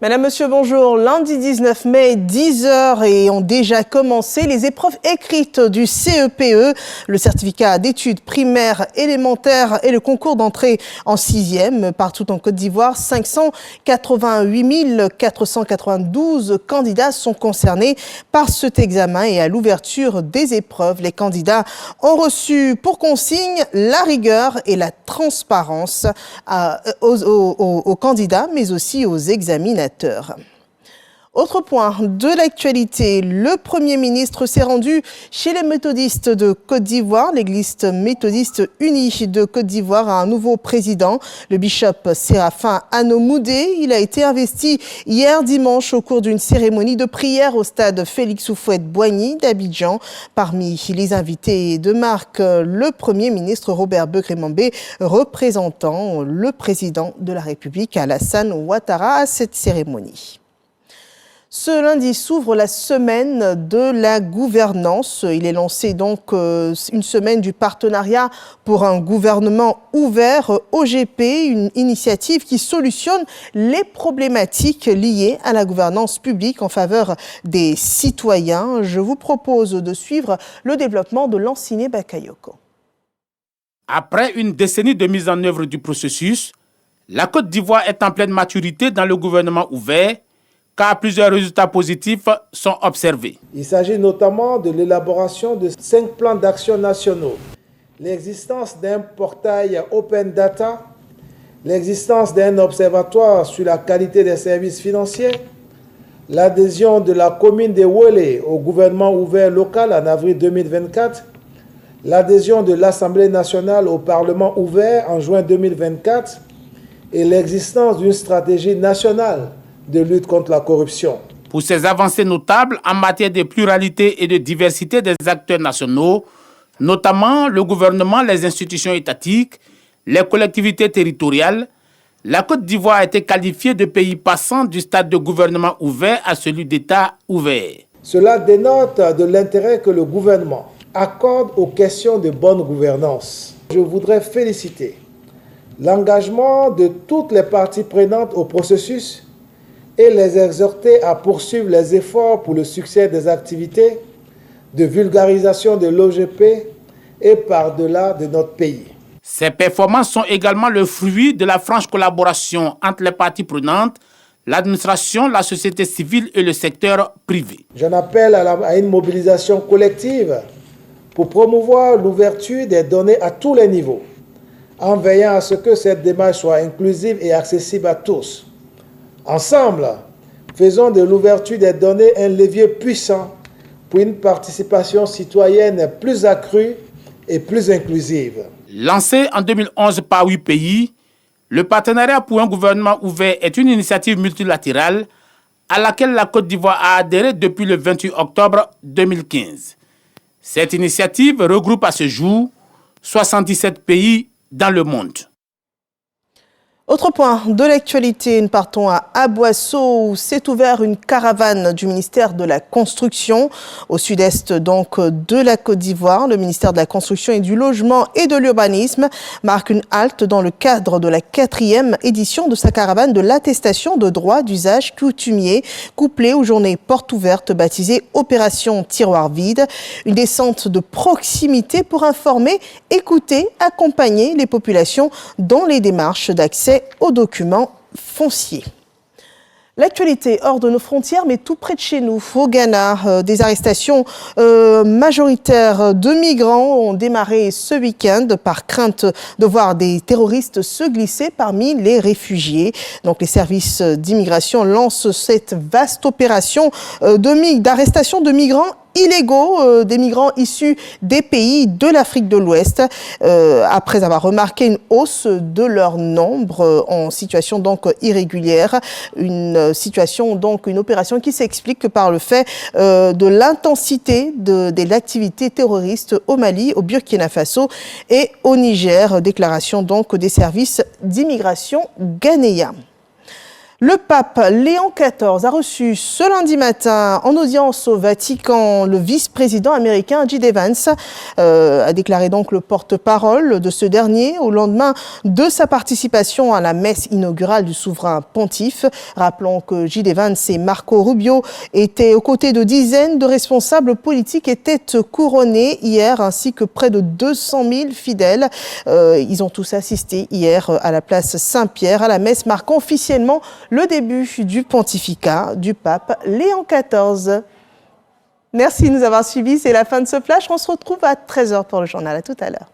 Madame, Monsieur, bonjour. Lundi 19 mai, 10h et ont déjà commencé les épreuves écrites du CEPE, le certificat d'études primaires élémentaires et le concours d'entrée en 6e. Partout en Côte d'Ivoire, 588 492 candidats sont concernés par cet examen et à l'ouverture des épreuves, les candidats ont reçu pour consigne la rigueur et la transparence aux candidats, mais aussi aux examinateurs. Autre point de l'actualité, le Premier ministre s'est rendu chez les méthodistes de Côte d'Ivoire. L'Église méthodiste unie de Côte d'Ivoire a un nouveau président, le bishop Séraphin Anomoudé. Il a été investi hier dimanche au cours d'une cérémonie de prière au stade Félix Houphouët-Boigny d'Abidjan. Parmi les invités de marque, le Premier ministre Robert Begré-Mambé, représentant le président de la République Alassane Ouattara à cette cérémonie. Ce lundi s'ouvre la semaine de la gouvernance. Il est lancé donc une semaine du partenariat pour un gouvernement ouvert, OGP, une initiative qui solutionne les problématiques liées à la gouvernance publique en faveur des citoyens. Je vous propose de suivre le développement de Lanciné Bakayoko. Après une décennie de mise en œuvre du processus, la Côte d'Ivoire est en pleine maturité dans le gouvernement ouvert, car plusieurs résultats positifs sont observés. Il s'agit notamment de l'élaboration de 5 plans d'action nationaux, l'existence d'un portail Open Data, l'existence d'un observatoire sur la qualité des services financiers, l'adhésion de la commune de Ouélé au gouvernement ouvert local en avril 2024, l'adhésion de l'Assemblée nationale au Parlement ouvert en juin 2024 et l'existence d'une stratégie nationale de lutte contre la corruption. Pour ces avancées notables en matière de pluralité et de diversité des acteurs nationaux, notamment le gouvernement, les institutions étatiques, les collectivités territoriales, la Côte d'Ivoire a été qualifiée de pays passant du stade de gouvernement ouvert à celui d'État ouvert. Cela dénote de l'intérêt que le gouvernement accorde aux questions de bonne gouvernance. Je voudrais féliciter l'engagement de toutes les parties prenantes au processus et les exhorter à poursuivre les efforts pour le succès des activités de vulgarisation de l'OGP et par-delà de notre pays. Ces performances sont également le fruit de la franche collaboration entre les parties prenantes, l'administration, la société civile et le secteur privé. J'en appelle à une mobilisation collective pour promouvoir l'ouverture des données à tous les niveaux, en veillant à ce que cette démarche soit inclusive et accessible à tous. Ensemble, faisons de l'ouverture des données un levier puissant pour une participation citoyenne plus accrue et plus inclusive. Lancé en 2011 par 8 pays, le partenariat pour un gouvernement ouvert est une initiative multilatérale à laquelle la Côte d'Ivoire a adhéré depuis le 28 octobre 2015. Cette initiative regroupe à ce jour 77 pays dans le monde. Autre point de l'actualité, nous partons à Aboisseau où s'est ouverte une caravane du ministère de la Construction au sud-est donc de la Côte d'Ivoire. Le ministère de la Construction et du Logement et de l'Urbanisme marque une halte dans le cadre de la 4e édition de sa caravane de l'attestation de droit d'usage coutumier couplée aux journées portes ouvertes baptisées Opération Tiroir Vide. Une descente de proximité pour informer, écouter, accompagner les populations dans les démarches d'accès aux documents fonciers. L'actualité hors de nos frontières, mais tout près de chez nous, au Ghana, des arrestations majoritaires de migrants ont démarré ce week-end par crainte de voir des terroristes se glisser parmi les réfugiés. Donc les services d'immigration lancent cette vaste opération d'arrestation de migrants illégaux, des migrants issus des pays de l'Afrique de l'Ouest, après avoir remarqué une hausse de leur nombre en situation donc irrégulière, une opération qui s'explique par le fait de l'intensité de l'activité terroriste au Mali, au Burkina Faso et au Niger, déclaration donc des services d'immigration ghanéens. Le pape Léon XIV a reçu ce lundi matin en audience au Vatican le vice-président américain J.D. Vance, a déclaré donc le porte-parole de ce dernier au lendemain de sa participation à la messe inaugurale du souverain pontife. Rappelons que J.D. Vance et Marco Rubio étaient aux côtés de dizaines de responsables politiques, étaient couronnés hier, ainsi que près de 200 000 fidèles. Ils ont tous assisté hier à la place Saint-Pierre à la messe marquant officiellement le début du pontificat du pape Léon XIV. Merci de nous avoir suivis. C'est la fin de ce flash. On se retrouve à 13h pour le journal. À tout à l'heure.